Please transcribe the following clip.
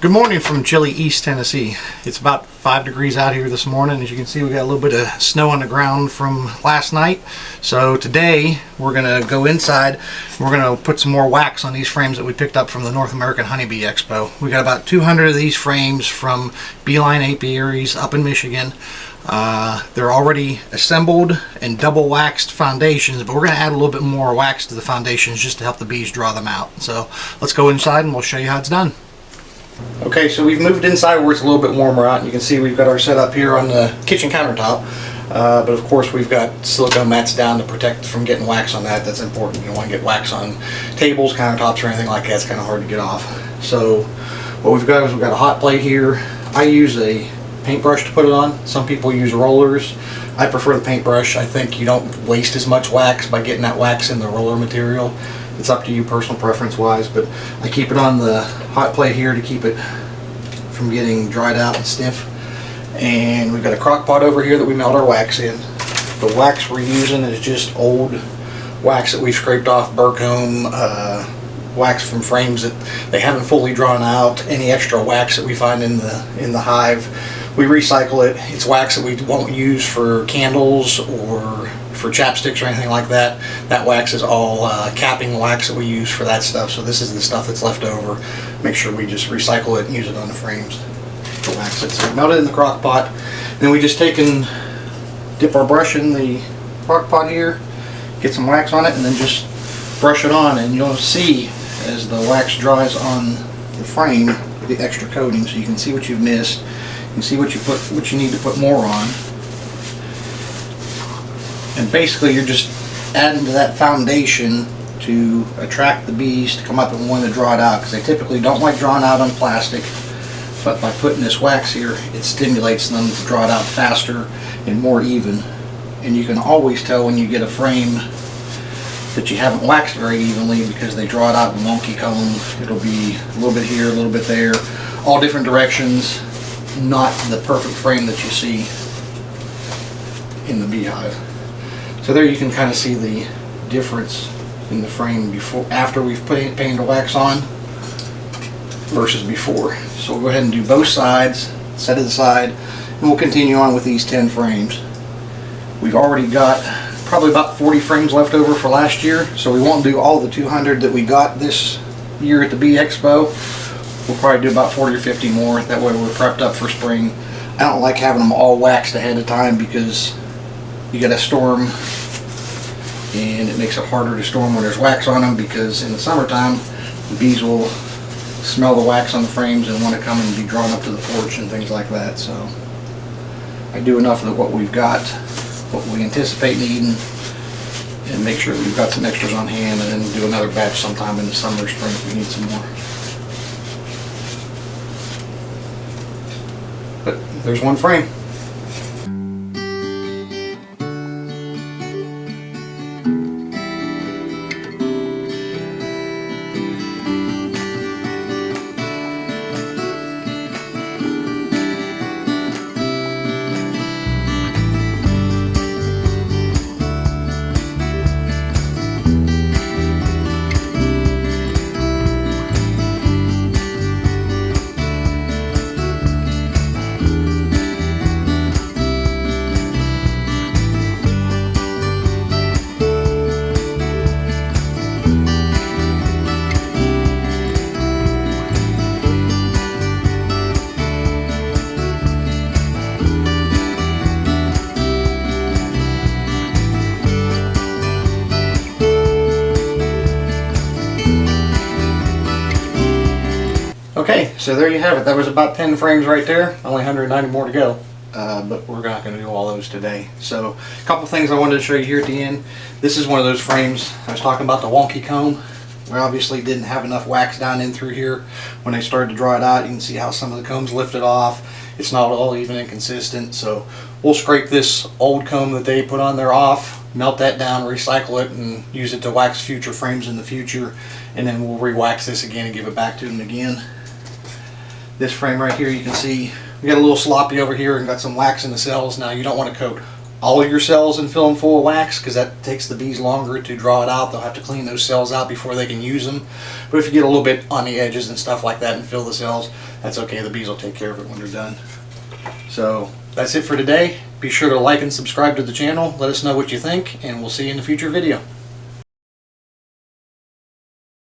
Good morning from chilly East Tennessee. It's about 5 degrees out here this morning. As you can see, we got a little bit of snow on the ground from last night. So today we're going to go inside. We're going to put some more wax on these frames that we picked up from the North American Honeybee Expo. We got about 200 of these frames from Beeline Apiaries up in Michigan. They're already assembled and double waxed foundations, but we're going to add a little bit more wax to the foundations just to help the bees draw them out. So let's go inside and we'll show you how it's done. Okay, so we've moved inside where it's a little bit warmer out, and you can see we've got our setup here on the kitchen countertop. But of course we've got silicone mats down to protect from getting wax on that. That's important. You don't want to get wax on tables, countertops, or anything like that. It's kind of hard to get off. So what we've got is we've got a hot plate here. I use a paintbrush to put it on. Some people use rollers. I prefer the paintbrush. I think you don't waste as much wax by getting that wax in the roller material. It's up to you personal preference wise, but I keep it on the hot plate here to keep it from getting dried out and stiff. And we've got a crock pot over here that we melt our wax in. The wax we're using is just old wax that we've scraped off Burcombe, wax from frames that they haven't fully drawn out. Any extra wax that we find in the hive, we recycle it. It's wax that we won't use for candles or for chapsticks or anything like that. That wax is all capping wax that we use for that stuff. So this is the stuff that's left over. Make sure we just recycle it and use it on the frames to wax it. So we melt it in the crock pot. Then we just take and dip our brush in the crock pot here, get some wax on it, and then just brush it on. And you'll see as the wax dries on the frame the extra coating, so you can see what you've missed. You can see what you need to put more on. And basically you're just adding to that foundation to attract the bees to come up and want to draw it out, because they typically don't like drawn out on plastic. But by putting this wax here, it stimulates them to draw it out faster and more even. And you can always tell when you get a frame that you haven't waxed very evenly, because they draw it out in wonky combs. It'll be a little bit here, a little bit there, all different directions. Not the perfect frame that you see in the beehive. So there you can kind of see the difference in the frame after we've painted the wax on versus before. So we'll go ahead and do both sides, set it aside, and we'll continue on with these 10 frames. We've already got probably about 40 frames left over for last year, so we won't do all the 200 that we got this year at the Bee Expo. We'll probably do about 40 or 50 more. That way we're prepped up for spring. I don't like having them all waxed ahead of time, because you get a storm and it makes it harder to storm when there's wax on them, because in the summertime the bees will smell the wax on the frames and want to come and be drawn up to the porch and things like that. So I do enough of what we've got, what we anticipate needing, and make sure that we've got some extras on hand, and then do another batch sometime in the summer or spring if we need some more. But there's one frame. Okay, so there you have it. That was about 10 frames right there. Only 190 more to go. But we're not going to do all those today. So a couple things I wanted to show you here at the end. This is one of those frames I was talking about, the wonky comb. We obviously didn't have enough wax down in through here. When they started to draw it out, you can see how some of the combs lifted off. It's not all even and consistent. So we'll scrape this old comb that they put on there off, melt that down, recycle it, and use it to wax future frames in the future. And then we'll re-wax this again and give it back to them again. This frame right here, you can see we got a little sloppy over here and got some wax in the cells. Now you don't want to coat all your cells and fill them full of wax, because that takes the bees longer to draw it out. They'll have to clean those cells out before they can use them. But if you get a little bit on the edges and stuff like that and fill the cells, that's okay. The bees will take care of it when they're done. So that's it for today. Be sure to like and subscribe to the channel. Let us know what you think, and we'll see you in the future video.